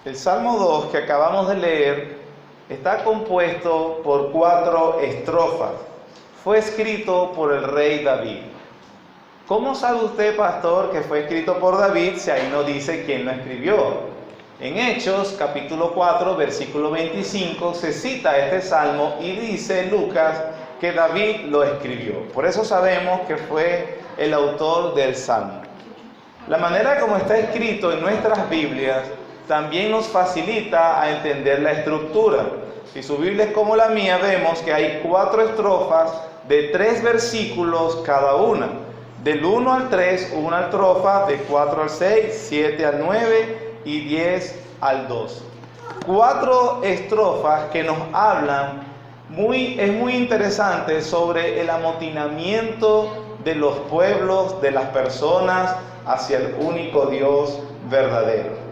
El Salmo 2 que acabamos de leer está compuesto por 4 estrofas. Fue escrito por el rey David. ¿Cómo sabe usted, pastor, que fue escrito por David si ahí no dice quién lo escribió? En Hechos, capítulo 4, versículo 25, se cita este salmo y dice Lucas que David lo escribió. Por eso sabemos que fue el autor del salmo. La manera como está escrito en nuestras Biblias también nos facilita a entender la estructura. Si su Biblia es como la mía, vemos que hay 4 estrofas de 3 versículos cada una. Del 1 al 3, una estrofa, de 4 al 6, 7 al 9 y 10 al 2. 4 estrofas que nos hablan, es muy interesante, sobre el amotinamiento de los pueblos, de las personas, hacia el único Dios verdadero.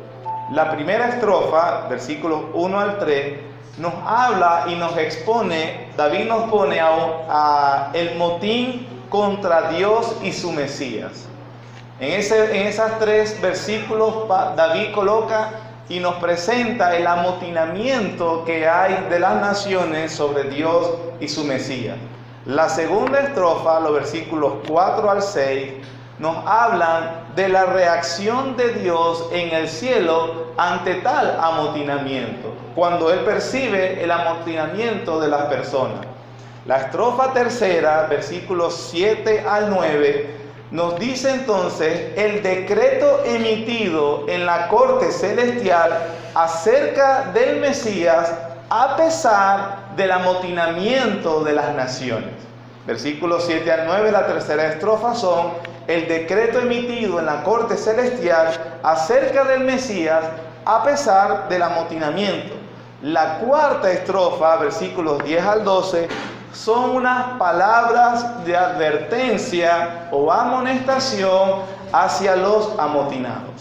La primera estrofa, versículos 1 al 3, nos habla y nos expone, David nos pone a el motín contra Dios y su Mesías. En esas 3 versículos David coloca y nos presenta el amotinamiento que hay de las naciones sobre Dios y su Mesías. La segunda estrofa, los versículos 4 al 6, nos hablan de la reacción de Dios en el cielo ante tal amotinamiento, cuando Él percibe el amotinamiento de las personas. La estrofa tercera, versículos 7 al 9, nos dice entonces el decreto emitido en la corte celestial acerca del Mesías a pesar del amotinamiento de las naciones. Versículos 7 al 9, la tercera estrofa son el decreto emitido en la corte celestial acerca del Mesías a pesar del amotinamiento. La cuarta estrofa, versículos 10 al 12, son unas palabras de advertencia o amonestación hacia los amotinados.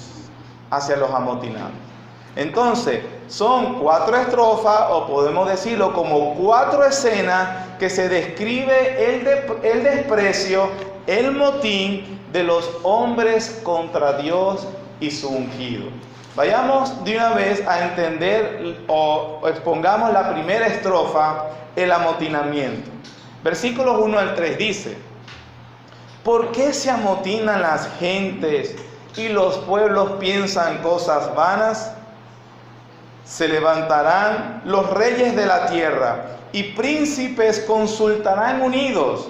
Entonces, son 4 estrofas, o podemos decirlo como 4 escenas que se describe el desprecio, el motín de los hombres contra Dios y su ungido. Vayamos de una vez a entender o expongamos la primera estrofa, el amotinamiento. Versículos 1 al 3 dice: ¿por qué se amotinan las gentes y los pueblos piensan cosas vanas? Se levantarán los reyes de la tierra y príncipes consultarán unidos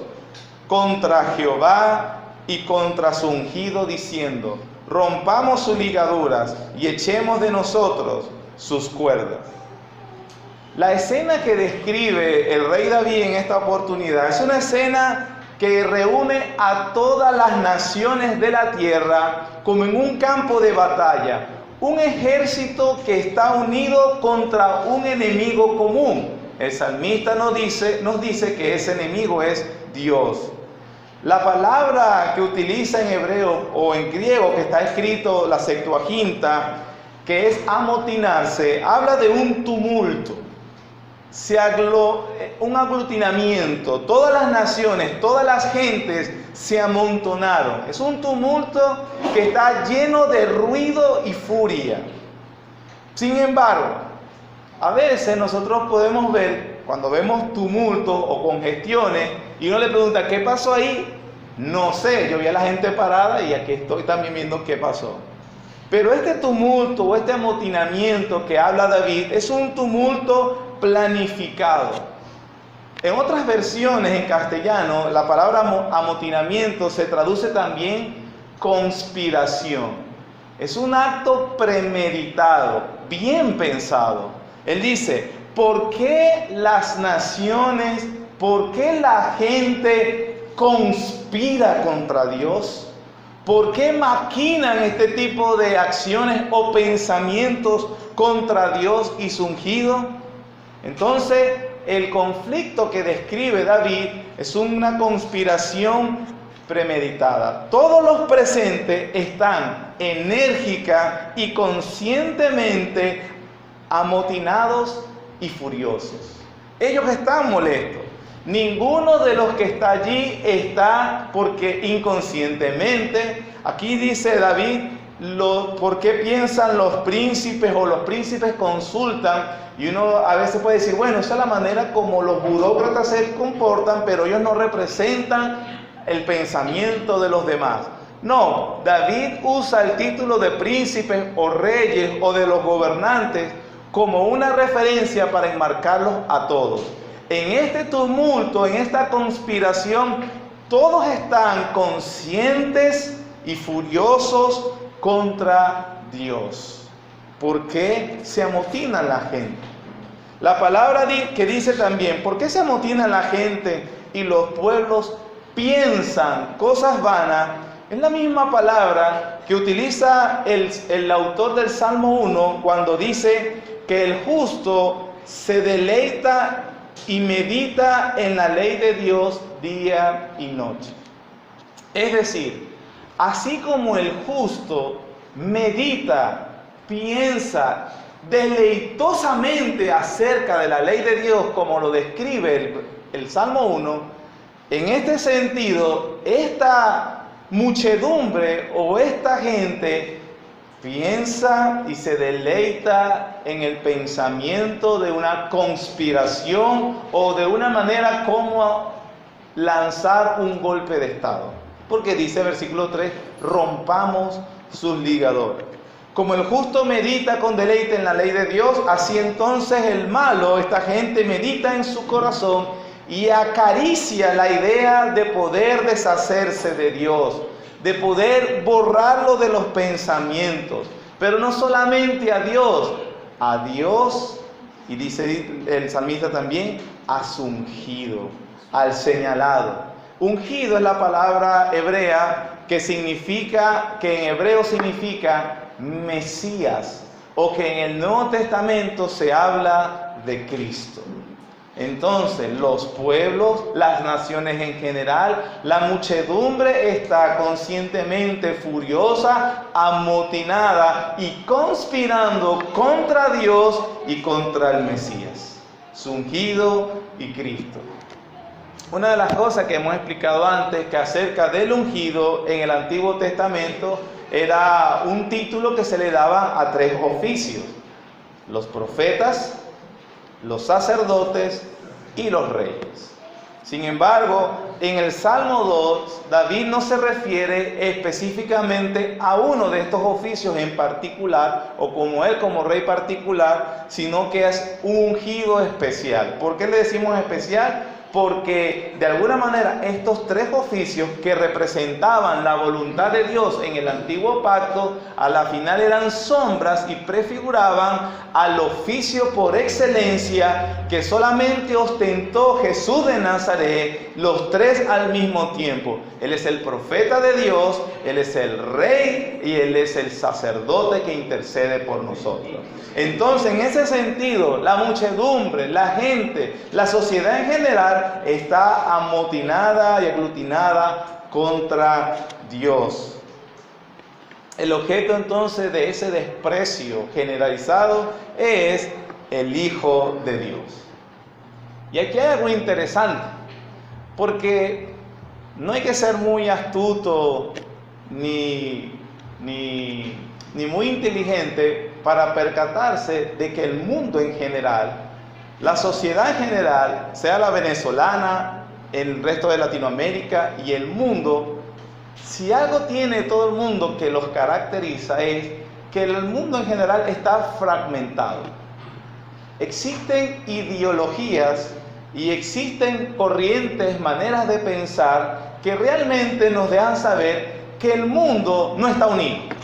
contra Jehová y contra su ungido, diciendo: rompamos sus ligaduras y echemos de nosotros sus cuerdas. La escena que describe el rey David en esta oportunidad es una escena que reúne a todas las naciones de la tierra como en un campo de batalla, un ejército que está unido contra un enemigo común. El salmista nos dice que ese enemigo es Dios. La palabra que utiliza en hebreo o en griego, que está escrito la Septuaginta, que es amotinarse, habla de un tumulto, un aglutinamiento. Todas las naciones, todas las gentes se amontonaron. Es un tumulto que está lleno de ruido y furia. Sin embargo, a veces nosotros podemos ver, cuando vemos tumultos o congestiones, y uno le pregunta: ¿qué pasó ahí? No sé, yo vi a la gente parada y aquí estoy también viendo qué pasó. Pero este tumulto o este amotinamiento que habla David es un tumulto planificado. En otras versiones en castellano, la palabra amotinamiento se traduce también conspiración. Es un acto premeditado, bien pensado. Él dice: ¿por qué las naciones, por qué la gente conspira contra Dios? ¿Por qué maquinan este tipo de acciones o pensamientos contra Dios y su ungido? Entonces, el conflicto que describe David es una conspiración premeditada. Todos los presentes están enérgica y conscientemente amotinados y furiosos. Ellos están molestos. Ninguno de los que está allí está porque inconscientemente. Aquí dice David por qué piensan los príncipes o los príncipes consultan, y uno a veces puede decir, bueno, esa es la manera como los burócratas se comportan, pero ellos no representan el pensamiento de los demás. No, David usa el título de príncipes o reyes o de los gobernantes como una referencia para enmarcarlos a todos. En este tumulto, en esta conspiración, todos están conscientes y furiosos contra Dios. ¿Por qué se amotina la gente? La palabra que dice también, ¿por qué se amotina la gente y los pueblos piensan cosas vanas? Es la misma palabra que utiliza el autor del Salmo 1 cuando dice que el justo se deleita y medita en la ley de Dios día y noche. Es decir, así como el justo medita, piensa deleitosamente acerca de la ley de Dios, como lo describe el Salmo 1, en este sentido, esta muchedumbre o esta gente piensa y se deleita en el pensamiento de una conspiración o de una manera como lanzar un golpe de estado. Porque dice versículo 3, rompamos sus ligadores. Como el justo medita con deleite en la ley de Dios, así entonces el malo, esta gente medita en su corazón y acaricia la idea de poder deshacerse de Dios, de poder borrarlo de los pensamientos. Pero no solamente a Dios, y dice el salmista también, a su ungido, al señalado. Ungido es la palabra hebrea que en hebreo significa Mesías, o que en el Nuevo Testamento se habla de Cristo. Entonces, los pueblos, las naciones en general, la muchedumbre está conscientemente furiosa, amotinada y conspirando contra Dios y contra el Mesías, su ungido y Cristo. Una de las cosas que hemos explicado antes, que acerca del ungido en el Antiguo Testamento, era un título que se le daba a 3 oficios: los profetas, los sacerdotes y los reyes. Sin embargo, en el Salmo 2, David no se refiere específicamente a uno de estos oficios en particular, o como él como rey particular, sino que es un ungido especial. ¿Por qué le decimos especial? Porque de alguna manera estos 3 oficios que representaban la voluntad de Dios en el antiguo pacto, a la final eran sombras y prefiguraban al oficio por excelencia que solamente ostentó Jesús de Nazaret, los 3 al mismo tiempo. Él es el profeta de Dios, Él es el rey y Él es el sacerdote que intercede por nosotros. Entonces, en ese sentido, la muchedumbre, la gente, la sociedad en general está amotinada y aglutinada contra Dios. El objeto entonces de ese desprecio generalizado es el Hijo de Dios. Y aquí hay algo interesante, porque no hay que ser muy astuto ni muy inteligente para percatarse de que el mundo en general, la sociedad en general, sea la venezolana, el resto de Latinoamérica y el mundo, si algo tiene todo el mundo que los caracteriza es que el mundo en general está fragmentado. Existen ideologías y existen corrientes, maneras de pensar que realmente nos dejan saber que el mundo no está unido.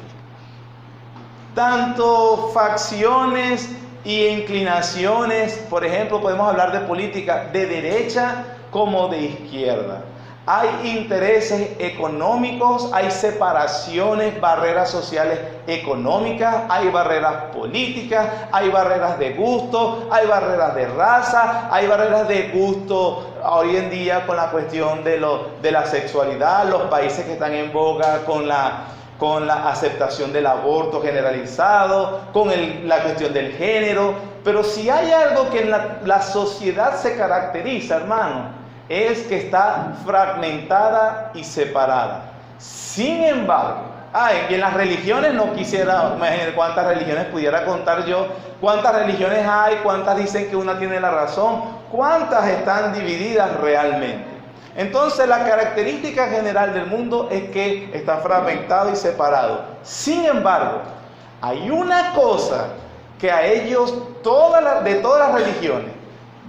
Tanto facciones y inclinaciones, por ejemplo, podemos hablar de política de derecha como de izquierda. Hay intereses económicos, hay separaciones, barreras sociales económicas, hay barreras políticas, hay barreras de gusto, hay barreras de raza, hay barreras de gusto hoy en día con la cuestión de la sexualidad, los países que están en boga con la aceptación del aborto generalizado, con la cuestión del género. Pero si hay algo que en la sociedad se caracteriza, hermano, es que está fragmentada y separada. Sin embargo, Y en las religiones no quisiera imaginar cuántas religiones pudiera contar yo, cuántas religiones hay, cuántas dicen que una tiene la razón, cuántas están divididas realmente. Entonces la característica general del mundo es que está fragmentado y separado. Sin embargo, hay una cosa que a ellos, de todas las religiones,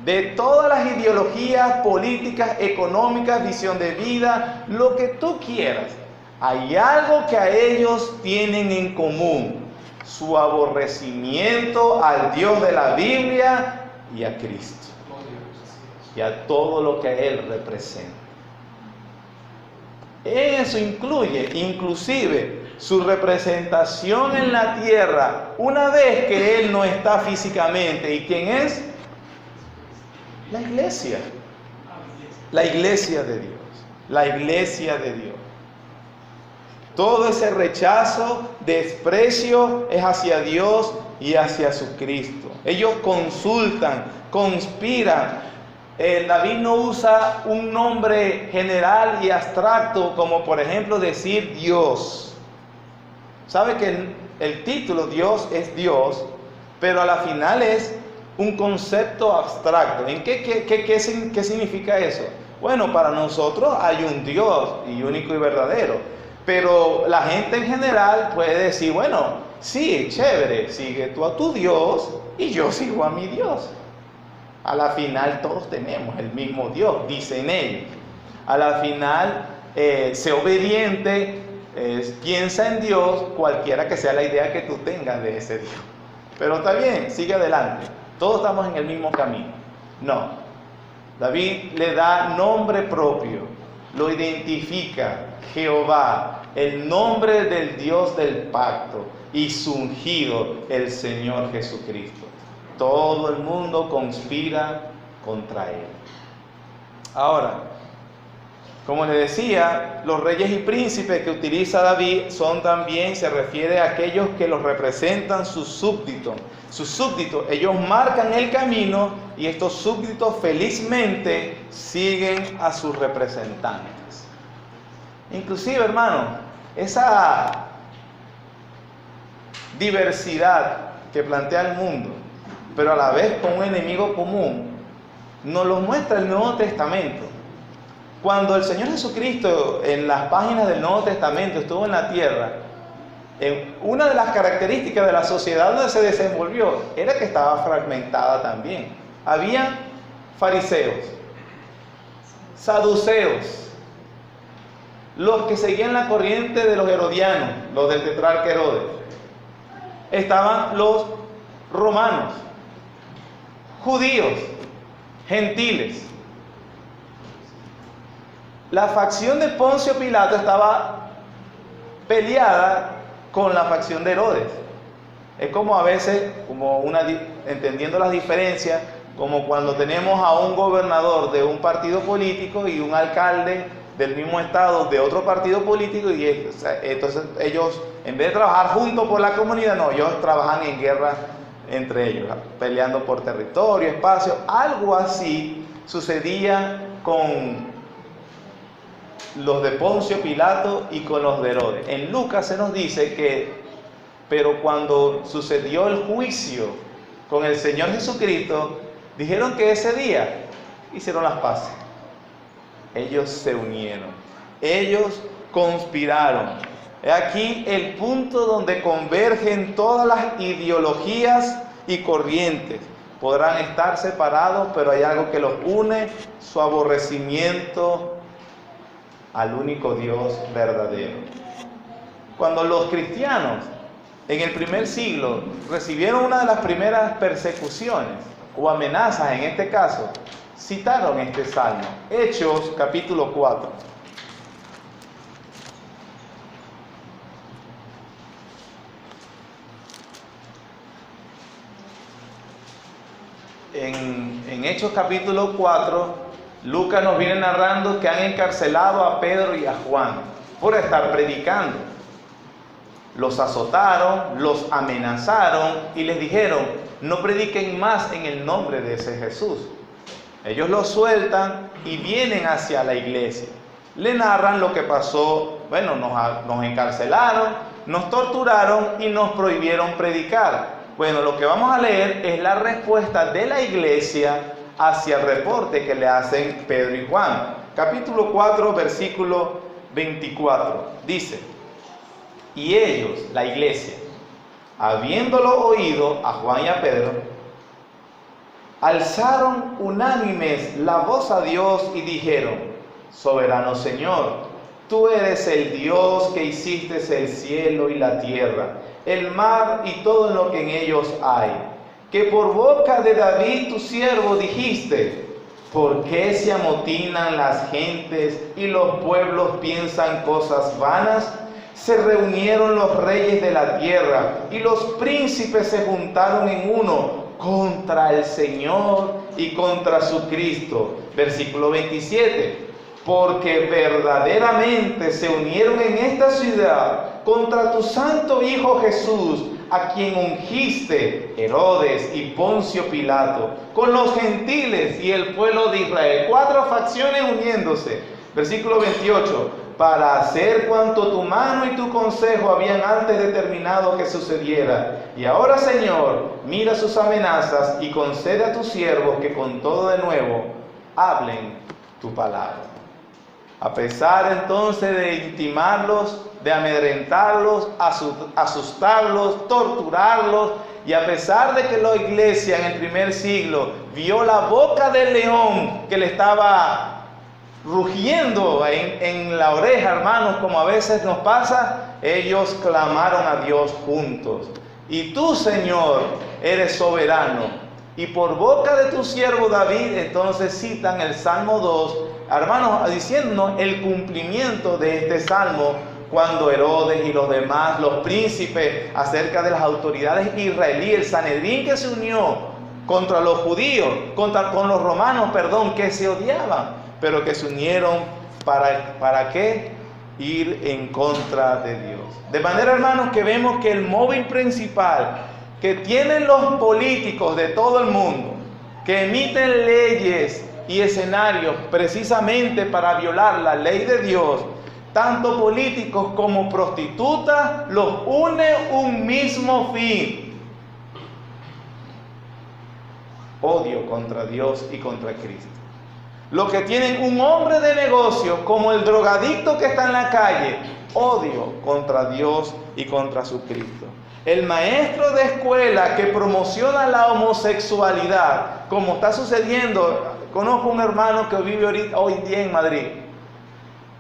de todas las ideologías políticas, económicas, visión de vida, lo que tú quieras, hay algo que a ellos tienen en común: su aborrecimiento al Dios de la Biblia y a Cristo y a todo lo que a Él representa. Eso incluye inclusive su representación en la tierra una vez que Él no está físicamente. ¿Y quién es? La iglesia. La iglesia de Dios. La iglesia de Dios. Todo ese rechazo, desprecio es hacia Dios y hacia su Cristo. Ellos consultan, conspiran. David no usa un nombre general y abstracto como por ejemplo decir Dios. Sabe que el título Dios es Dios, pero a la final es un concepto abstracto. ¿En qué significa eso? Bueno, para nosotros hay un Dios y único y verdadero, pero la gente en general puede decir, bueno, sí, chévere, sigue tú a tu Dios y yo sigo a mi Dios. A la final todos tenemos el mismo Dios, dicen ellos. A la final, sé obediente, piensa en Dios, cualquiera que sea la idea que tú tengas de ese Dios. Pero está bien, sigue adelante. Todos estamos en el mismo camino. No. David le da nombre propio, lo identifica: Jehová, el nombre del Dios del pacto, y su ungido, el Señor Jesucristo. Todo el mundo conspira contra él. Ahora, como les decía, los reyes y príncipes que utiliza David se refiere a aquellos que los representan sus súbditos. Sus súbditos, ellos marcan el camino y estos súbditos felizmente siguen a sus representantes. Inclusive, hermano, esa diversidad que plantea el mundo, pero a la vez con un enemigo común, nos lo muestra el Nuevo Testamento. Cuando el Señor Jesucristo en las páginas del Nuevo Testamento estuvo en la tierra, una de las características de la sociedad donde se desenvolvió era que estaba fragmentada también. Había fariseos, saduceos, los que seguían la corriente de los herodianos, los del tetrarca Herodes. Estaban los romanos, judíos, gentiles. La facción de Poncio Pilato estaba peleada con la facción de Herodes. Es como a veces, entendiendo las diferencias, como cuando tenemos a un gobernador de un partido político y un alcalde del mismo estado de otro partido político, y entonces ellos, en vez de trabajar juntos por la comunidad, no, ellos trabajan en guerra entre ellos, peleando por territorio, espacio. Algo así sucedía con los de Poncio Pilato y con los de Herodes. En Lucas se nos dice que, pero cuando sucedió el juicio con el Señor Jesucristo, dijeron que ese día hicieron las paces. Ellos se unieron, ellos conspiraron. Aquí el punto donde convergen todas las ideologías y corrientes. Podrán estar separados, pero hay algo que los une: su aborrecimiento al único Dios verdadero. Cuando los cristianos en el primer siglo recibieron una de las primeras persecuciones o amenazas, en este caso, citaron este salmo, Hechos capítulo 4. En Hechos capítulo 4, Lucas nos viene narrando que han encarcelado a Pedro y a Juan por estar predicando. Los azotaron, los amenazaron y les dijeron: no prediquen más en el nombre de ese Jesús. Ellos los sueltan y vienen hacia la iglesia. Le narran lo que pasó bueno, nos encarcelaron, nos torturaron y nos prohibieron predicar. Bueno, lo que vamos a leer es la respuesta de la iglesia hacia el reporte que le hacen Pedro y Juan. Capítulo 4, versículo 24. Dice: y ellos, la iglesia, habiéndolo oído a Juan y a Pedro, alzaron unánimes la voz a Dios y dijeron: soberano Señor, tú eres el Dios que hiciste el cielo y la tierra, el mar y todo lo que en ellos hay, que por boca de David tu siervo dijiste: ¿por qué se amotinan las gentes y los pueblos piensan cosas vanas? Se reunieron los reyes de la tierra y los príncipes se juntaron en uno contra el Señor y contra su Cristo. Versículo 27. Porque verdaderamente se unieron en esta ciudad contra tu santo Hijo Jesús, a quien ungiste, Herodes y Poncio Pilato, con los gentiles y el pueblo de Israel. 4 facciones uniéndose. Versículo 28. Para hacer cuanto tu mano y tu consejo habían antes determinado que sucediera. Y ahora, Señor, mira sus amenazas y concede a tus siervos que con todo de nuevo hablen tu palabra. A pesar entonces de intimarlos, de amedrentarlos, asustarlos, torturarlos, y a pesar de que la iglesia en el primer siglo vio la boca del león que le estaba rugiendo en la oreja, hermanos, como a veces nos pasa, ellos clamaron a Dios juntos. Y tú, Señor, eres soberano. Y por boca de tu siervo David, entonces citan el Salmo 2, hermanos, diciéndonos el cumplimiento de este salmo, cuando Herodes y los demás, los príncipes, acerca de las autoridades israelíes, el Sanedrín que se unió contra los judíos, con los romanos, que se odiaban, pero que se unieron ¿para qué? Ir en contra de Dios. De manera, hermanos, que vemos que el móvil principal que tienen los políticos de todo el mundo, que emiten leyes y escenarios precisamente para violar la ley de Dios, tanto políticos como prostitutas, los une un mismo fin: odio contra Dios y contra Cristo. Los que tienen un hombre de negocio como el drogadicto que está en la calle, odio contra Dios y contra su Cristo. El maestro de escuela que promociona la homosexualidad, como está sucediendo. Conozco un hermano que vive hoy día en Madrid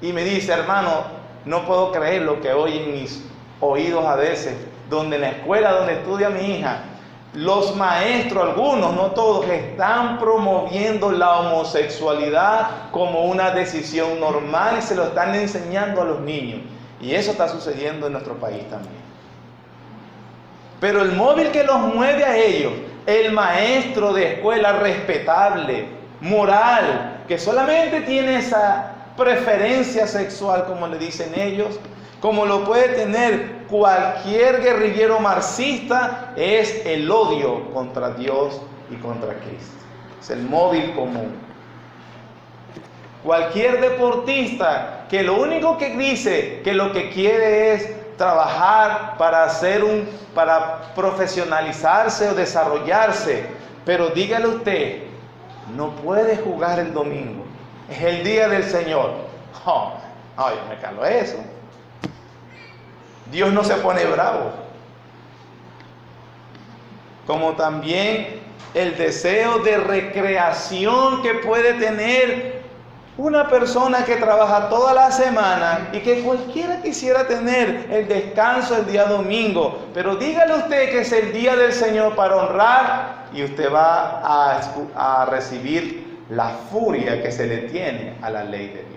y me dice: hermano, no puedo creer lo que oye en mis oídos a veces, donde en la escuela donde estudia mi hija, los maestros, algunos, no todos, están promoviendo la homosexualidad como una decisión normal y se lo están enseñando a los niños. Y eso está sucediendo en nuestro país también. Pero el móvil que los mueve a ellos, el maestro de escuela respetable, moral, que solamente tiene esa preferencia sexual, como le dicen ellos, como lo puede tener cualquier guerrillero marxista, es el odio contra Dios y contra Cristo. Es el móvil común. Cualquier deportista que lo único que dice que lo que quiere es trabajar para profesionalizarse o desarrollarse, pero dígale usted: no puede jugar el domingo, es el día del Señor. Yo me calo eso. Dios no se pone bravo. Como también el deseo de recreación que puede tener una persona que trabaja toda la semana y que cualquiera quisiera tener el descanso el día domingo, pero dígale usted que es el día del Señor para honrar, y usted va a recibir la furia que se le tiene a la ley de Dios.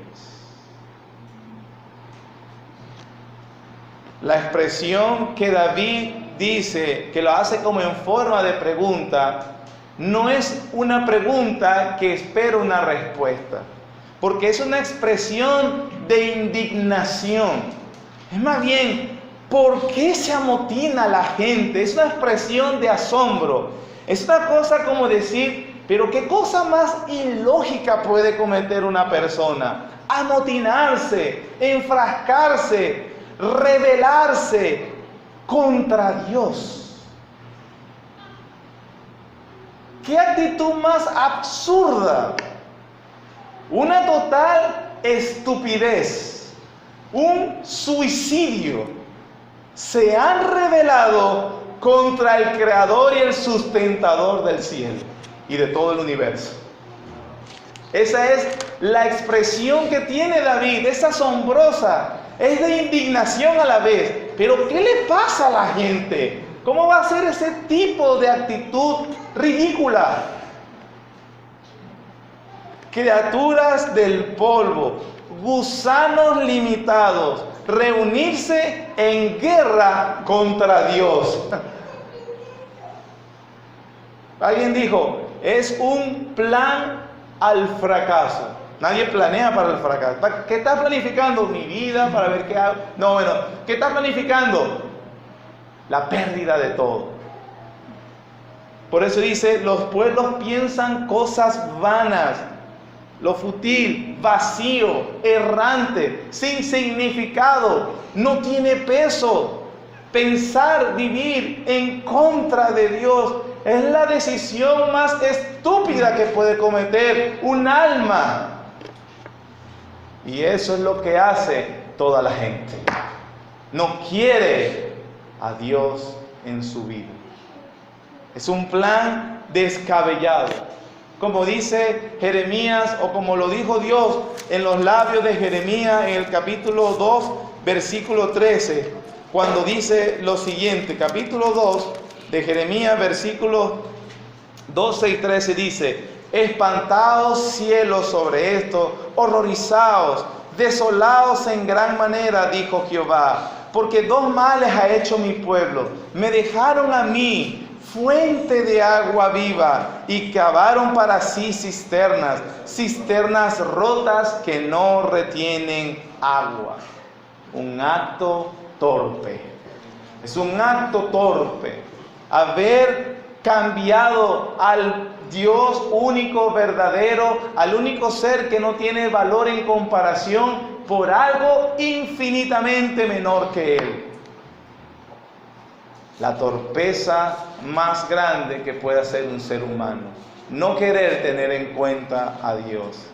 La expresión que David dice, que lo hace como en forma de pregunta, no es una pregunta que espera una respuesta, porque es una expresión de indignación. Es más bien, ¿por qué se amotina la gente? Es una expresión de asombro. Es una cosa como decir: pero ¿qué cosa más ilógica puede cometer una persona? amotinarse, enfrascarse, rebelarse contra Dios. ¿Qué actitud más absurda? Una total estupidez, un suicidio. Se han rebelado contra el Creador y el sustentador del cielo y de todo el universo. Esa es la expresión que tiene David, es asombrosa, es de indignación a la vez. Pero ¿qué le pasa a la gente? ¿Cómo va a ser ese tipo de actitud ridícula? Criaturas del polvo, gusanos limitados, reunirse en guerra contra Dios. Alguien dijo, es un plan al fracaso. Nadie planea para el fracaso. ¿Qué estás planificando? Mi vida, para ver qué hago. No, bueno, ¿qué estás planificando? La pérdida de todo. Por eso dice, los pueblos piensan cosas vanas, lo fútil, vacío, errante, sin significado, no tiene peso. Pensar, vivir en contra de Dios es la decisión más estúpida que puede cometer un alma. Y eso es lo que hace toda la gente. No quiere a Dios en su vida. Es un plan descabellado. Como dice Jeremías, o como lo dijo Dios en los labios de Jeremías en el capítulo 2, versículo 13, cuando dice lo siguiente, capítulo 2 de Jeremías, versículos 12 y 13 dice: espantaos cielos sobre esto, horrorizaos, desolados en gran manera, dijo Jehová, porque dos males ha hecho mi pueblo. Me dejaron a mí fuente de agua viva y cavaron para sí cisternas, cisternas rotas que no retienen agua. Un acto torpe. Es un acto torpe haber cambiado al Dios único, verdadero, al único ser que no tiene valor en comparación, por algo infinitamente menor que Él. La torpeza más grande que puede hacer un ser humano, no querer tener en cuenta a Dios.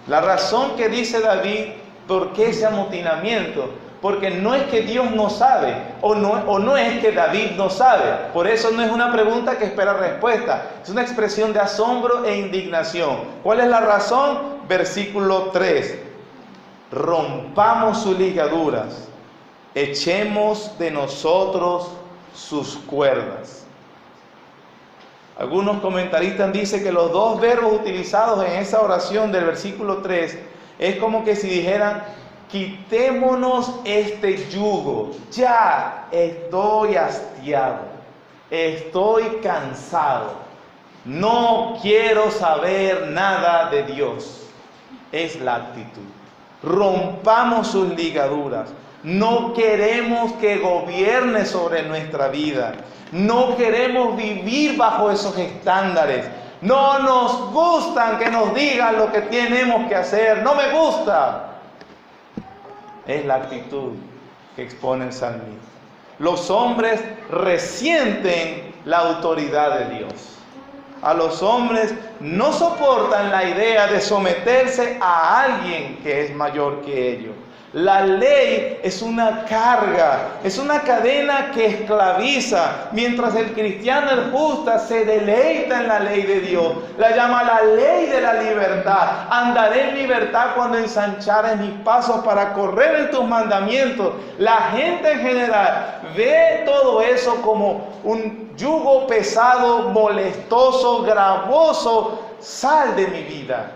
La razón que dice David, ¿por qué ese amotinamiento? Porque no es que Dios no sabe, o no es que David no sabe. Por eso no es una pregunta que espera respuesta. Es una expresión de asombro e indignación. ¿Cuál es la razón? Versículo 3. Rompamos sus ligaduras, echemos de nosotros sus cuerdas. Algunos comentaristas dicen que los dos verbos utilizados en esa oración del versículo 3 es como que si dijeran: quitémonos este yugo, ya estoy hastiado, estoy cansado, no quiero saber nada de Dios. Es la actitud. Rompamos sus ligaduras. No queremos que gobierne sobre nuestra vida. No queremos vivir bajo esos estándares. No nos gustan que nos digan lo que tenemos que hacer. No me gusta. Es la actitud que expone el salmista. Los hombres resienten la autoridad de Dios. A los hombres no soportan la idea de someterse a alguien que es mayor que ellos. La ley es una carga, es una cadena que esclaviza, mientras el cristiano, el justo, se deleita en la ley de Dios. La llama la ley de la libertad. Andaré en libertad cuando ensanchares mis pasos para correr en tus mandamientos. La gente en general ve todo eso como un yugo pesado, molestoso, gravoso. Sal de mi vida.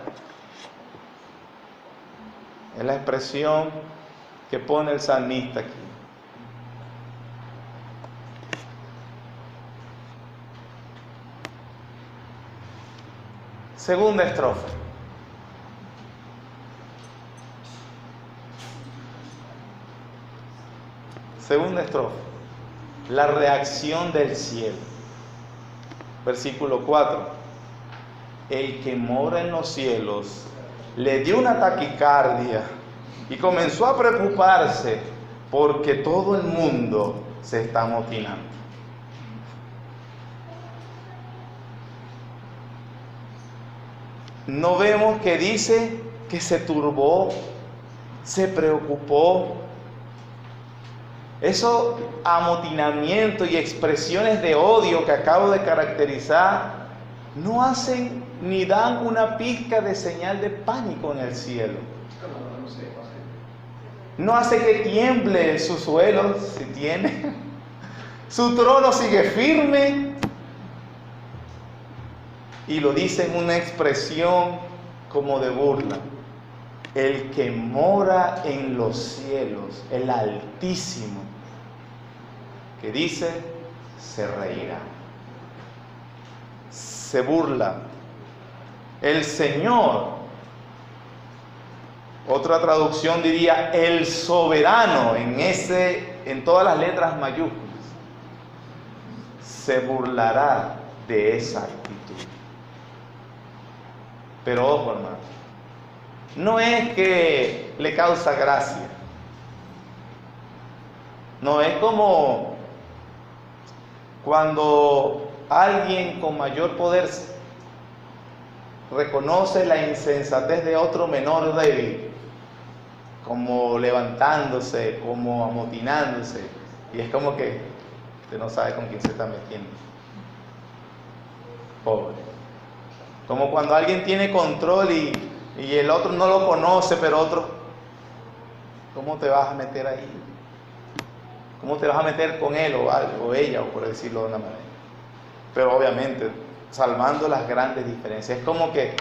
Es la expresión que pone el salmista aquí. Segunda estrofa. Segunda estrofa. La reacción del cielo. Versículo 4. El que mora en los cielos le dio una taquicardia y comenzó a preocuparse porque todo el mundo se está amotinando. No vemos que dice que se turbó, se preocupó. Esos amotinamientos y expresiones de odio que acabo de caracterizar no hacen ni dan una pizca de señal de pánico en el cielo. No hace que tiemble su suelo, si tiene. Su trono sigue firme. Y lo dice en una expresión como de burla. El que mora en los cielos, el Altísimo, que dice, se reirá. Se burla. El Señor, otra traducción diría el soberano, en todas las letras mayúsculas, se burlará de esa actitud. Pero ojo, hermano, no es que le causa gracia. No es como cuando alguien con mayor poder reconoce la insensatez de otro menor débil, como levantándose, como amotinándose, y es como que usted no sabe con quién se está metiendo. Pobre. Como cuando alguien tiene control y el otro no lo conoce, pero otro, ¿cómo te vas a meter ahí? ¿Cómo te vas a meter con él o algo, o ella, o por decirlo de una manera? Pero obviamente, salvando las grandes diferencias, es como que...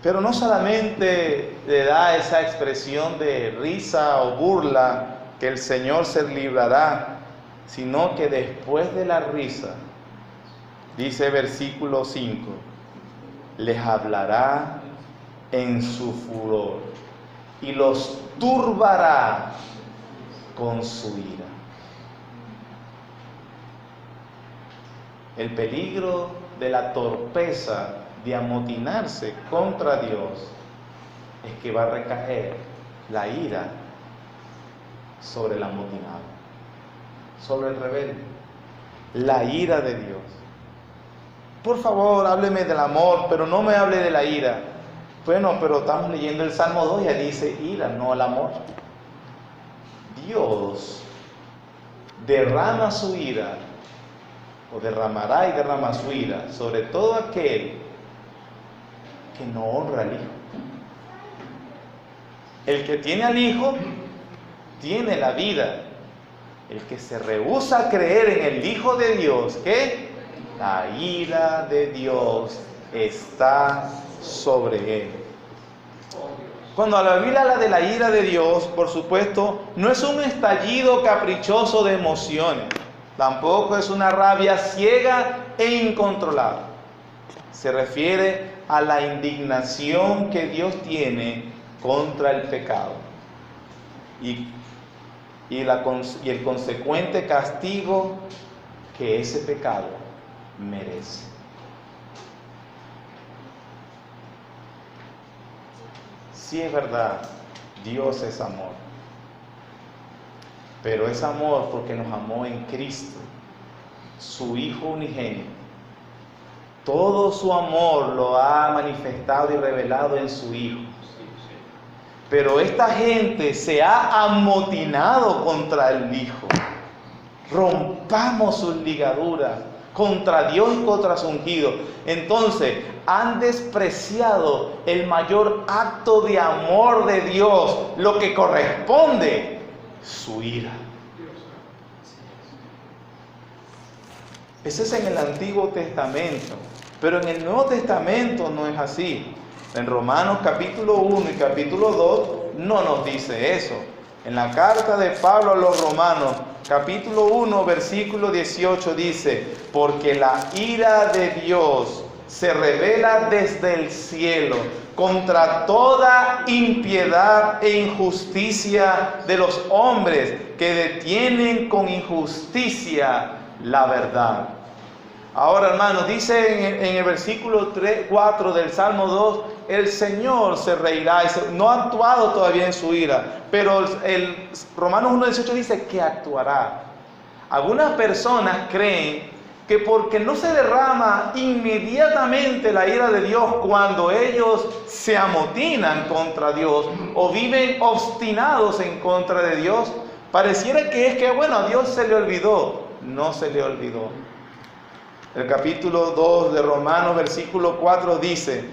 Pero no solamente le da esa expresión de risa o burla que el Señor se librará, sino que después de la risa, dice versículo 5, les hablará en su furor y los turbará con su ira. El peligro de la torpeza de amotinarse contra Dios es que va a recaer la ira sobre el amotinado, sobre el rebelde, la ira de Dios. Por favor, hábleme del amor, pero no me hable de la ira. Bueno, pero estamos leyendo el Salmo 2 y dice ira, no el amor. Dios derrama su ira, o derramará y derrama su ira sobre todo aquel que no honra al Hijo. El que tiene al Hijo tiene la vida. El que se rehúsa a creer en el Hijo de Dios, ¿qué? La ira de Dios está sobre él. Cuando la Biblia habla de la ira de Dios, por supuesto, no es un estallido caprichoso de emociones. Tampoco es una rabia ciega e incontrolable. Se refiere a la indignación que Dios tiene contra el pecado y el consecuente castigo que ese pecado merece. Sí, es verdad, Dios es amor, pero es amor porque nos amó en Cristo, su Hijo unigénito. Todo su amor lo ha manifestado y revelado en su Hijo. Pero esta gente se ha amotinado contra el Hijo. Rompamos sus ligaduras contra Dios y contra su ungido. Entonces, han despreciado el mayor acto de amor de Dios, lo que corresponde, su ira. Ese es en el Antiguo Testamento, pero en el Nuevo Testamento no es así. En Romanos capítulo 1 y capítulo 2 no nos dice eso. En la carta de Pablo a los Romanos, capítulo 1, versículo 18 dice: porque la ira de Dios se revela desde el cielo contra toda impiedad e injusticia de los hombres que detienen con injusticia la verdad. Ahora, hermanos, dice en el versículo 4 del Salmo 2, el Señor se reirá. No ha actuado todavía en su ira, pero el Romanos 1:18 dice que actuará. Algunas personas creen que porque no se derrama inmediatamente la ira de Dios cuando ellos se amotinan contra Dios o viven obstinados en contra de Dios, pareciera que es que, bueno, a Dios se le olvidó. No se le olvidó. El capítulo 2 de Romanos, versículo 4 dice: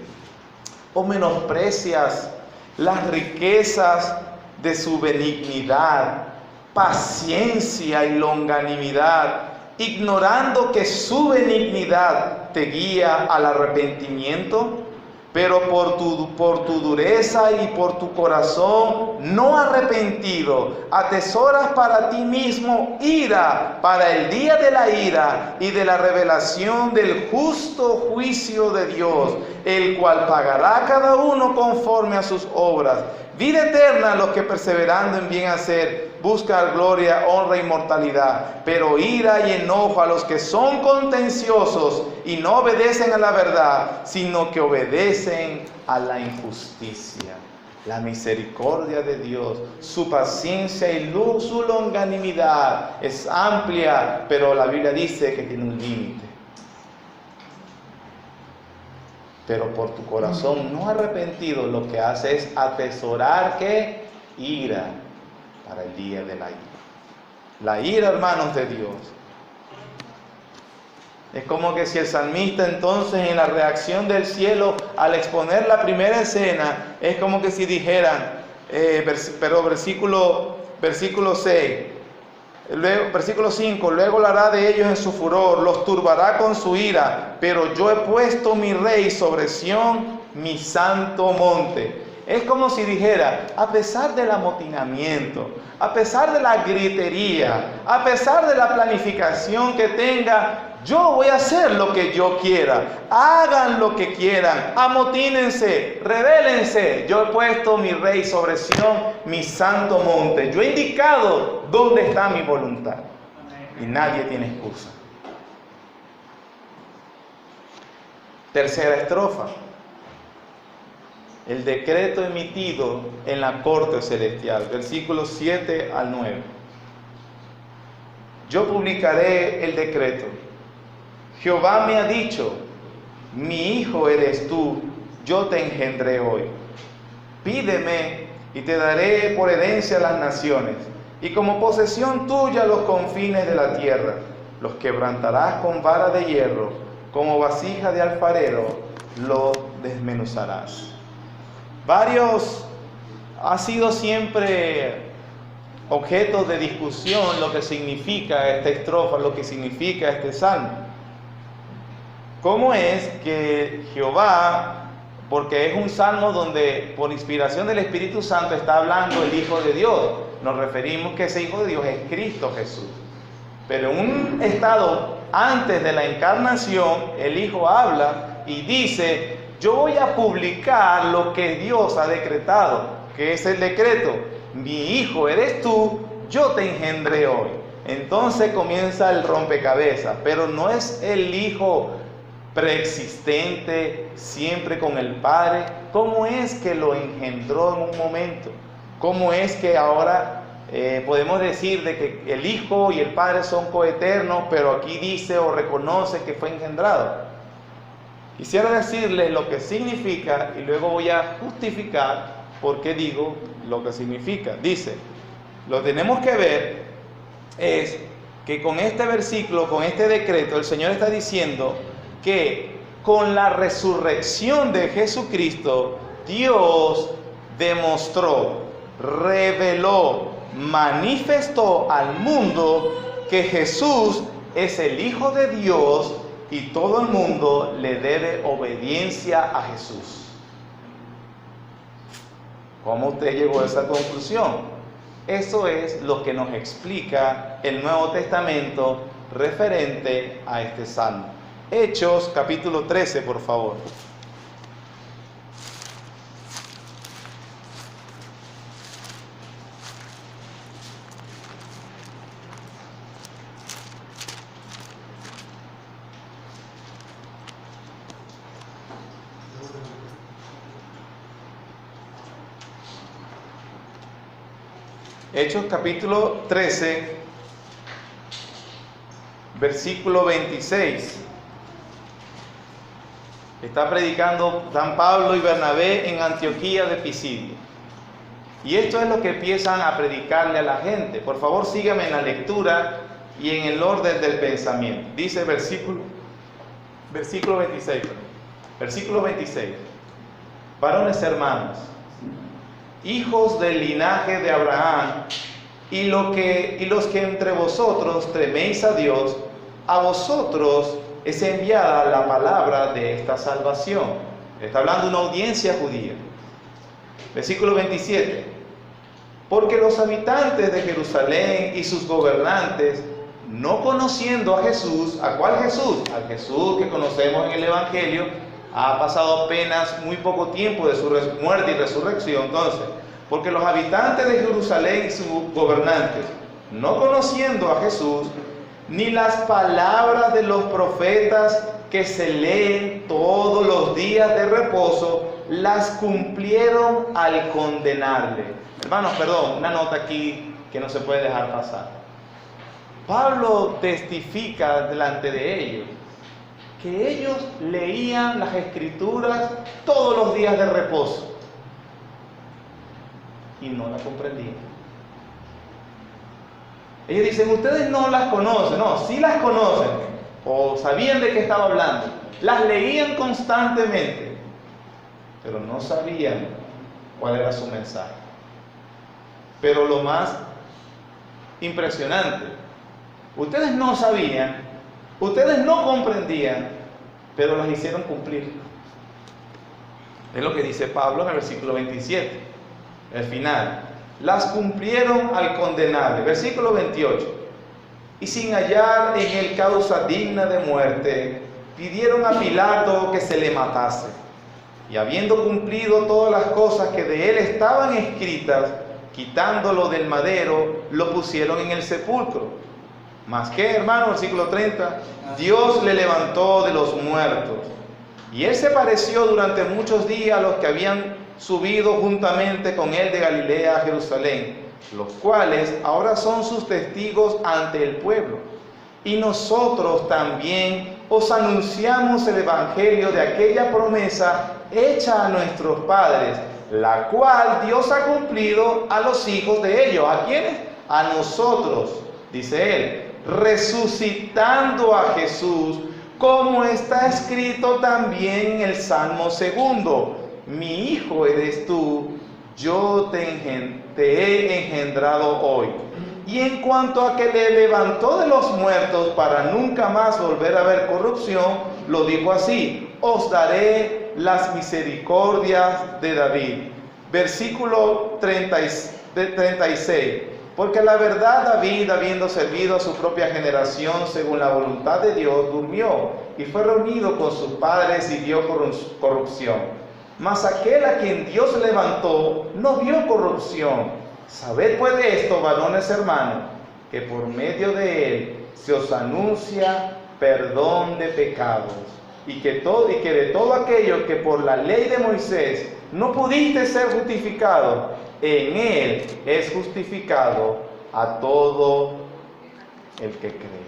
¿o menosprecias las riquezas de su benignidad, paciencia y longanimidad, ignorando que su benignidad te guía al arrepentimiento? Pero por tu dureza y por tu corazón no arrepentido, atesoras para ti mismo ira para el día de la ira y de la revelación del justo juicio de Dios, el cual pagará a cada uno conforme a sus obras. Vida eterna a los que perseverando en bien hacer buscan gloria, honra e inmortalidad, pero ira y enojo a los que son contenciosos y no obedecen a la verdad, sino que obedecen a la injusticia. La misericordia de Dios, su paciencia y su longanimidad es amplia, pero la Biblia dice que tiene un límite. Pero por tu corazón no arrepentido, lo que hace es atesorar ¿qué? Ira para el día de la ira. La ira, hermanos de Dios. Es como que si el salmista entonces en la reacción del cielo al exponer la primera escena, es como que si dijeran, versículo 6, luego, versículo 5, luego lo hará de ellos en su furor, los turbará con su ira, pero yo he puesto mi rey sobre Sión, mi santo monte. Es como si dijera, a pesar del amotinamiento, a pesar de la gritería, a pesar de la planificación que tenga, yo voy a hacer lo que yo quiera. Hagan lo que quieran, amotínense, rebélense. Yo he puesto mi rey sobre Sión, mi santo monte. Yo he indicado dónde está mi voluntad. Y nadie tiene excusa. Tercera estrofa. El decreto emitido en la corte celestial, versículos 7 al 9. Yo publicaré el decreto. Jehová me ha dicho, mi hijo eres tú, yo te engendré hoy. Pídeme y te daré por herencia las naciones, y como posesión tuya los confines de la tierra. Los quebrantarás con vara de hierro, como vasija de alfarero, los desmenuzarás. Ha sido siempre objeto de discusión lo que significa esta estrofa, lo que significa este salmo. ¿Cómo es que Jehová, porque es un salmo donde por inspiración del Espíritu Santo está hablando el Hijo de Dios? Nos referimos que ese Hijo de Dios es Cristo Jesús. Pero en un estado antes de la encarnación, el Hijo habla y dice: yo voy a publicar lo que Dios ha decretado, que es el decreto. Mi hijo eres tú, yo te engendré hoy. Entonces comienza el rompecabezas, pero no es el Hijo preexistente, siempre con el Padre. ¿Cómo es que lo engendró en un momento? ¿Cómo es que ahora podemos decir de que el Hijo y el Padre son coeternos, pero aquí dice o reconoce que fue engendrado? Quisiera decirles lo que significa y luego voy a justificar por qué digo lo que significa. Dice, lo que tenemos que ver es que con este versículo, con este decreto, el Señor está diciendo que con la resurrección de Jesucristo, Dios demostró, reveló, manifestó al mundo que Jesús es el Hijo de Dios y todo el mundo le debe obediencia a Jesús. ¿Cómo usted llegó a esa conclusión? Eso es lo que nos explica el Nuevo Testamento referente a este salmo. Hechos capítulo 13, por favor. Hechos capítulo 13, versículo 26. Está predicando San Pablo y Bernabé en Antioquía de Pisidia. Y esto es lo que empiezan a predicarle a la gente. Por favor, sígame en la lectura y en el orden del pensamiento. Dice versículo 26. Versículo 26. Varones hermanos, hijos del linaje de Abraham, y los que entre vosotros teméis a Dios, a vosotros es enviada la palabra de esta salvación. Está hablando de una audiencia judía. Versículo 27. Porque los habitantes de Jerusalén y sus gobernantes, no conociendo a Jesús, ¿a cuál Jesús? Al Jesús que conocemos en el Evangelio, ha pasado apenas muy poco tiempo de su muerte y resurrección. Entonces, porque los habitantes de Jerusalén y sus gobernantes, no conociendo a Jesús, ni las palabras de los profetas que se leen todos los días de reposo, las cumplieron al condenarle. Hermanos, perdón, una nota aquí que no se puede dejar pasar. Pablo testifica delante de ellos que ellos leían las Escrituras todos los días de reposo y no las comprendían. Ellos dicen, ustedes no las conocen. No, sí las conocen, o sabían de qué estaba hablando, las leían constantemente, pero no sabían cuál era su mensaje. Pero lo más impresionante, ustedes no sabían, ustedes no comprendían, pero las hicieron cumplir. Es lo que dice Pablo en el versículo 27, el final. Las cumplieron al condenarle. Versículo 28. Y sin hallar en él causa digna de muerte, pidieron a Pilato que se le matase. Y habiendo cumplido todas las cosas que de él estaban escritas, quitándolo del madero, lo pusieron en el sepulcro. ¿Más qué, hermano? Versículo 30. Dios le levantó de los muertos. Y él se pareció durante muchos días a los que habían subido juntamente con él de Galilea a Jerusalén, los cuales ahora son sus testigos ante el pueblo. Y nosotros también os anunciamos el evangelio de aquella promesa hecha a nuestros padres, la cual Dios ha cumplido a los hijos de ellos. ¿A quiénes? A nosotros, dice él, resucitando a Jesús, como está escrito también en el Salmo 2. Mi hijo eres tú, yo te he engendrado hoy. Y en cuanto a que le levantó de los muertos para nunca más volver a ver corrupción, lo dijo así: os daré las misericordias de David. Versículo 36. Porque la verdad David, habiendo servido a su propia generación según la voluntad de Dios, durmió y fue reunido con sus padres y vio corrupción. Mas aquel a quien Dios levantó no vio corrupción. Sabed pues de esto, varones hermanos, que por medio de él se os anuncia perdón de pecados, y que de todo aquello que por la ley de Moisés no pudiste ser justificado, en él es justificado a todo el que cree.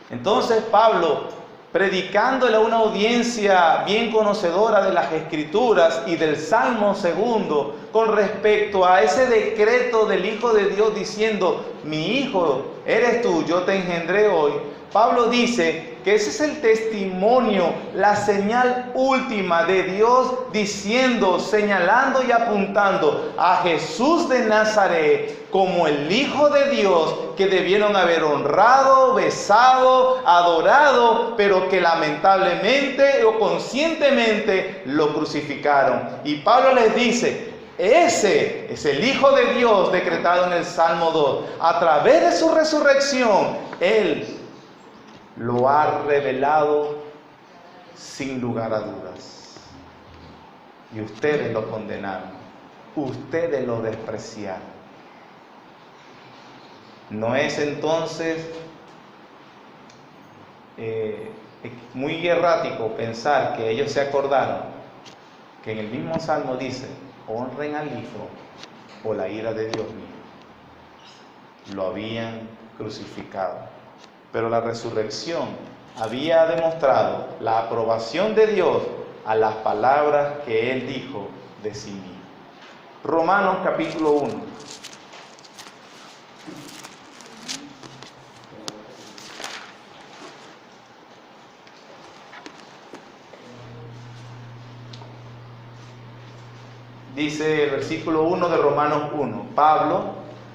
Entonces Pablo, predicándole a una audiencia bien conocedora de las Escrituras y del Salmo 2, con respecto a ese decreto del Hijo de Dios diciendo: mi hijo eres tú, yo te engendré hoy. Pablo dice que ese es el testimonio, la señal última de Dios diciendo, señalando y apuntando a Jesús de Nazaret como el Hijo de Dios que debieron haber honrado, besado, adorado, pero que lamentablemente o conscientemente lo crucificaron. Y Pablo les dice: ese es el Hijo de Dios decretado en el Salmo 2. A través de su resurrección, Él lo ha revelado sin lugar a dudas. Y ustedes lo condenaron, ustedes lo despreciaron. ¿No es entonces muy errático pensar que ellos se acordaron que en el mismo Salmo dice: honren al Hijo o la ira de Dios mismo. Lo habían crucificado. Pero la resurrección había demostrado la aprobación de Dios a las palabras que Él dijo de sí mismo. Romanos capítulo 1. Dice el versículo 1 de Romanos 1, Pablo,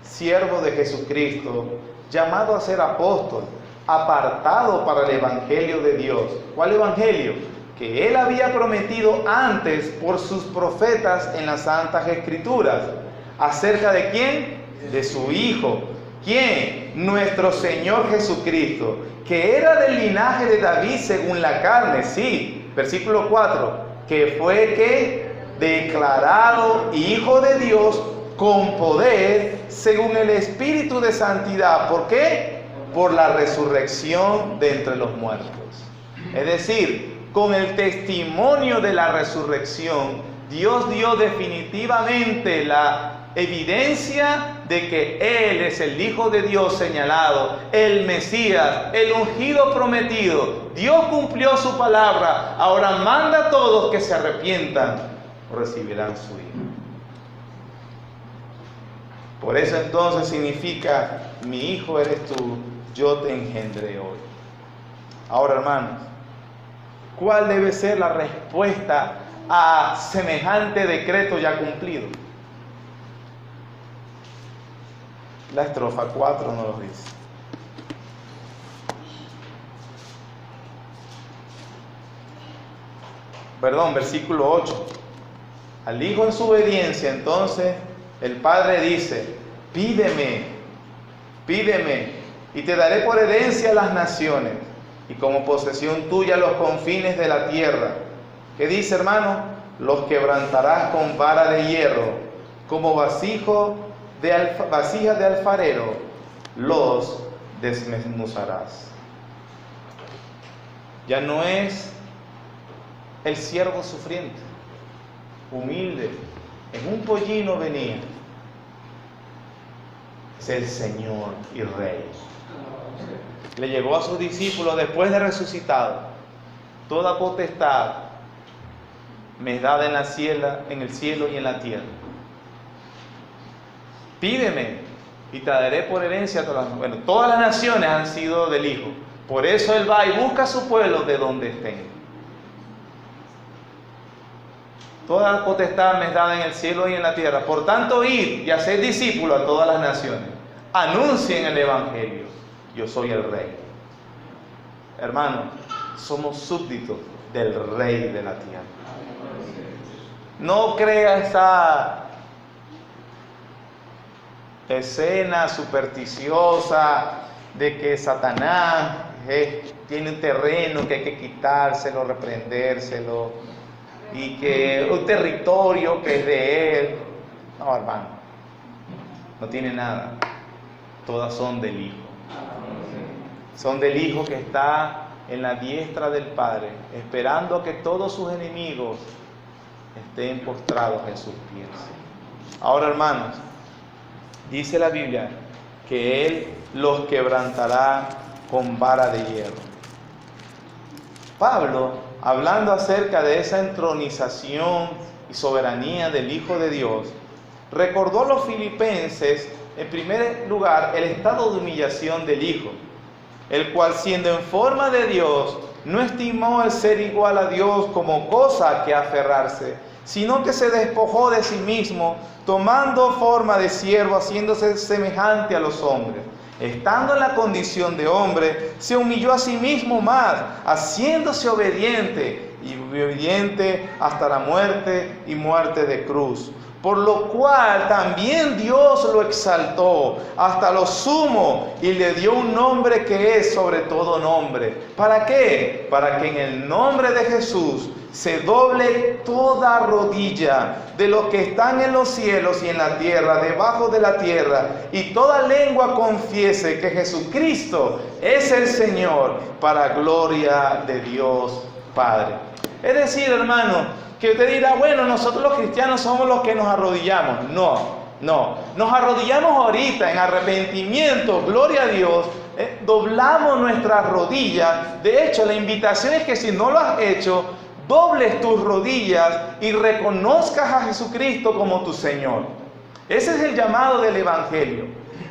siervo de Jesucristo, llamado a ser apóstol, apartado para el evangelio de Dios. ¿Cuál evangelio? Que Él había prometido antes por sus profetas en las Santas Escrituras. ¿Acerca de quién? De su Hijo. ¿Quién? Nuestro Señor Jesucristo, que era del linaje de David según la carne. Sí, versículo 4, que fue que declarado Hijo de Dios con poder según el Espíritu de santidad. ¿Por qué? Por la resurrección de entre los muertos. Es decir, con el testimonio de la resurrección, Dios dio definitivamente la evidencia de que Él es el Hijo de Dios señalado, el Mesías, el ungido prometido. Dios cumplió su palabra, ahora manda a todos que se arrepientan, recibirán su Hijo. Por eso entonces significa, mi hijo eres tú, yo te engendré hoy. Ahora, hermanos, ¿cuál debe ser la respuesta a semejante decreto ya cumplido? La estrofa 4 nos lo dice. Perdón, versículo 8. Al hijo en su obediencia, entonces, el padre dice, pídeme, y te daré por herencia las naciones, y como posesión tuya los confines de la tierra. ¿Qué dice, hermano? Los quebrantarás con vara de hierro, como vasijas de alfarero, los desmenuzarás. Ya no es el siervo sufriente, humilde, en un pollino venía. Es el Señor y Rey. Le llegó a sus discípulos después de resucitado: toda potestad me es dada en el cielo y en la tierra. Pídeme y te daré por herencia todas las naciones han sido del Hijo. Por eso Él va y busca a su pueblo de donde estén. Toda potestad me es dada en el cielo y en la tierra. Por tanto, id y haced discípulos a todas las naciones. Anuncien el Evangelio. Yo soy el Rey. Hermanos, somos súbditos del Rey de la tierra. No crea esa escena supersticiosa de que Satanás tiene un terreno que hay que quitárselo, reprendérselo, y que un territorio que es de él. No, hermano, no tiene nada. Todas son del Hijo. Son del Hijo que está en la diestra del Padre, esperando a que todos sus enemigos estén postrados en sus pies. Ahora, hermanos, dice la Biblia que Él los quebrantará con vara de hierro. Pablo, hablando acerca de esa entronización y soberanía del Hijo de Dios, recordó a los filipenses, en primer lugar, el estado de humillación del Hijo, el cual, siendo en forma de Dios, no estimó el ser igual a Dios como cosa a que aferrarse, sino que se despojó de sí mismo, tomando forma de siervo, haciéndose semejante a los hombres. Estando en la condición de hombre, se humilló a sí mismo más, haciéndose obediente, y obediente hasta la muerte y muerte de cruz. Por lo cual también Dios lo exaltó hasta lo sumo y le dio un nombre que es sobre todo nombre. ¿Para qué? Para que en el nombre de Jesús se doble toda rodilla de los que están en los cielos y en la tierra, debajo de la tierra, y toda lengua confiese que Jesucristo es el Señor, para gloria de Dios Padre. Es decir, hermano, que usted dirá, bueno, nosotros los cristianos somos los que nos arrodillamos. No, No, nos arrodillamos ahorita en arrepentimiento, gloria a Dios, doblamos nuestras rodillas. De hecho, la invitación es que si no lo has hecho, dobles tus rodillas y reconozcas a Jesucristo como tu Señor. Ese es el llamado del Evangelio.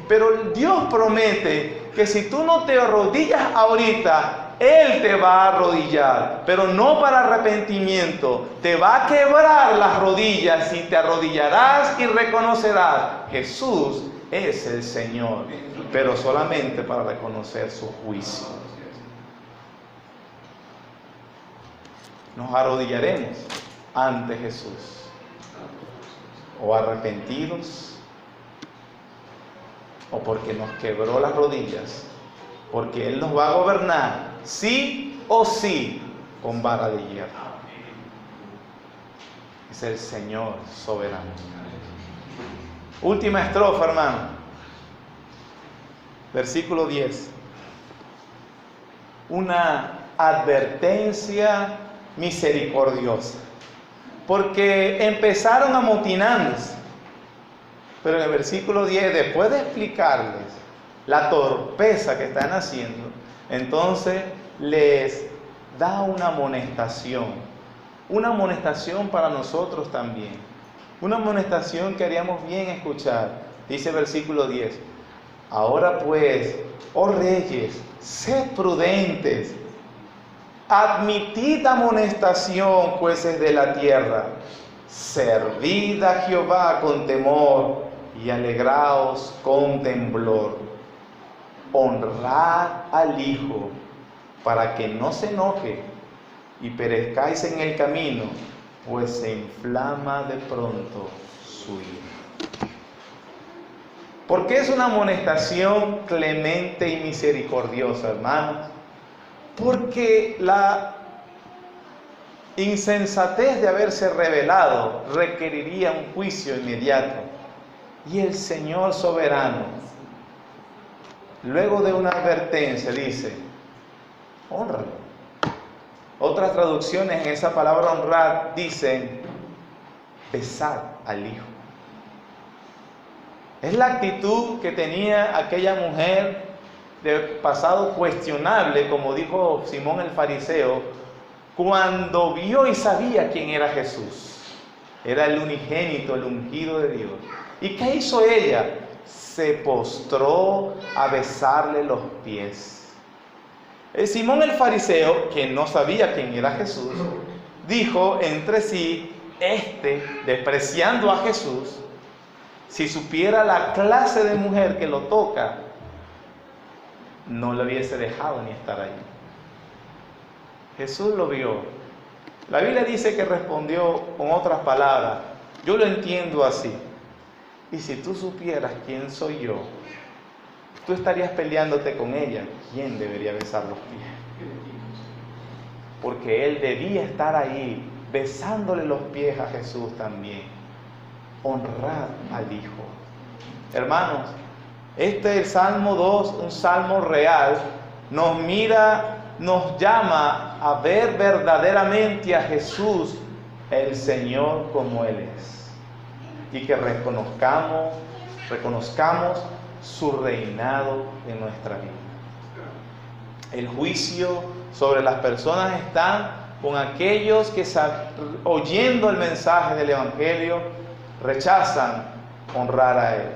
Pero Dios promete que si tú no te arrodillas ahorita, Él te va a arrodillar, pero no para arrepentimiento. Te va a quebrar las rodillas y te arrodillarás y reconocerás: Jesús es el Señor, pero solamente para reconocer su juicio. Nos arrodillaremos ante Jesús, o arrepentidos, o porque nos quebró las rodillas, porque Él nos va a gobernar, sí o sí, con vara de hierro. Es el Señor soberano. Última estrofa, hermano. Versículo 10. Una advertencia misericordiosa. Porque empezaron amotinándose. Pero en el versículo 10, después de explicarles la torpeza que están haciendo, entonces les da una amonestación para nosotros también, una amonestación que haríamos bien escuchar. Dice el versículo 10: ahora pues, oh reyes, sed prudentes, admitid amonestación, jueces de la tierra, servid a Jehová con temor y alegraos con temblor. Honrad al Hijo, para que no se enoje y perezcáis en el camino, pues se inflama de pronto su ira. ¿Por qué es una amonestación clemente y misericordiosa, hermanos? Porque la insensatez de haberse rebelado requeriría un juicio inmediato. Y el Señor soberano, luego de una advertencia, dice: honralo. Otras traducciones en esa palabra honrar dicen: besad al Hijo. Es la actitud que tenía aquella mujer de pasado cuestionable, como dijo Simón el fariseo, cuando vio y sabía quién era Jesús. Era el unigénito, el ungido de Dios. ¿Y qué hizo ella? Se postró a besarle los pies. Simón el fariseo, que no sabía quién era Jesús, dijo entre sí: despreciando a Jesús, si supiera la clase de mujer que lo toca, no le hubiese dejado ni estar ahí. Jesús lo vio. La Biblia dice que respondió con otras palabras: yo lo entiendo así. Y si tú supieras quién soy yo, tú estarías peleándote con ella. ¿Quién debería besar los pies? Porque él debía estar ahí, besándole los pies a Jesús también. Honrad al Hijo. Hermanos, este es el Salmo 2, un salmo real. Nos mira, nos llama a ver verdaderamente a Jesús, el Señor, como Él es. Y que reconozcamos su reinado en nuestra vida. El juicio sobre las personas está con aquellos que, oyendo el mensaje del Evangelio, rechazan honrar a Él.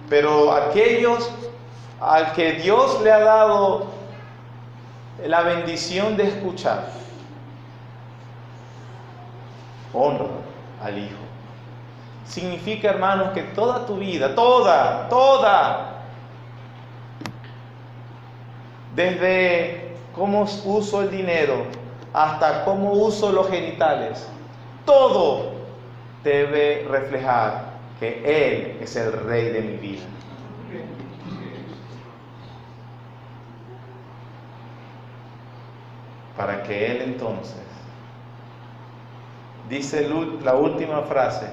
Pero aquellos al que Dios le ha dado la bendición de escuchar, honra al Hijo. Significa, hermanos, que toda tu vida, toda, desde cómo uso el dinero hasta cómo uso los genitales, todo debe reflejar que Él es el Rey de mi vida. Para que Él entonces, dice la última frase: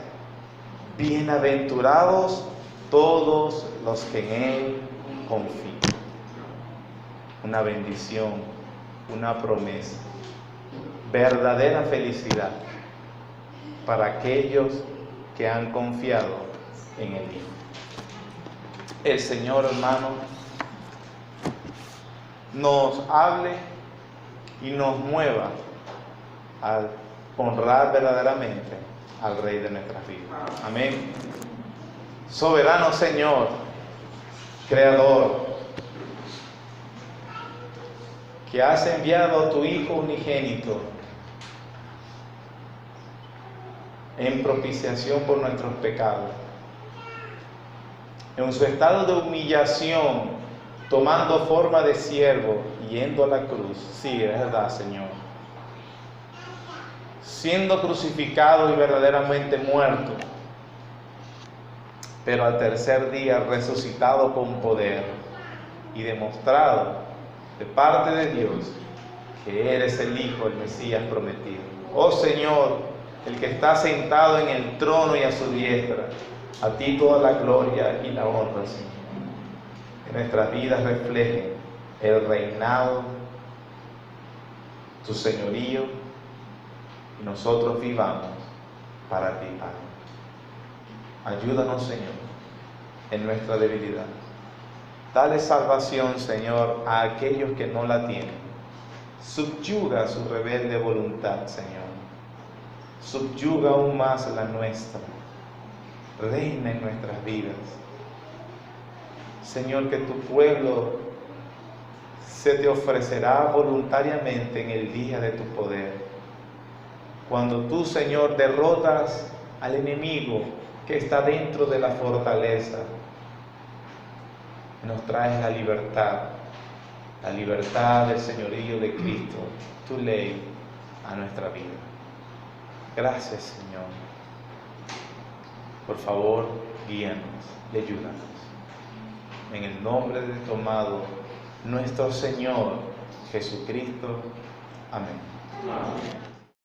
bienaventurados todos los que en Él confían. Una bendición, una promesa, verdadera felicidad para aquellos que han confiado en el Hijo. El Señor, hermano, nos hable y nos mueva a honrar verdaderamente al Rey de nuestras vidas. Amén. Soberano Señor, Creador, que has enviado a tu Hijo unigénito en propiciación por nuestros pecados, en su estado de humillación, tomando forma de siervo, yendo a la cruz. Sí, es verdad, Señor. Siendo crucificado y verdaderamente muerto, pero al tercer día resucitado con poder y demostrado de parte de Dios que eres el Hijo, el Mesías prometido. Oh Señor, el que está sentado en el trono y a su diestra, a ti toda la gloria y la honra, Señor. Que nuestras vidas reflejen el reinado, tu señorío, y nosotros vivamos para ti, Padre. Ayúdanos, Señor, en nuestra debilidad. Dale salvación, Señor, a aquellos que no la tienen. Subyuga su rebelde voluntad, Señor. Subyuga aún más la nuestra. Reina en nuestras vidas. Señor, que tu pueblo se te ofrecerá voluntariamente en el día de tu poder. Cuando tú, Señor, derrotas al enemigo que está dentro de la fortaleza, nos traes la libertad del señorío de Cristo, tu ley, a nuestra vida. Gracias, Señor. Por favor, guíanos y ayúdanos. En el nombre de tu amado, nuestro Señor Jesucristo. Amén.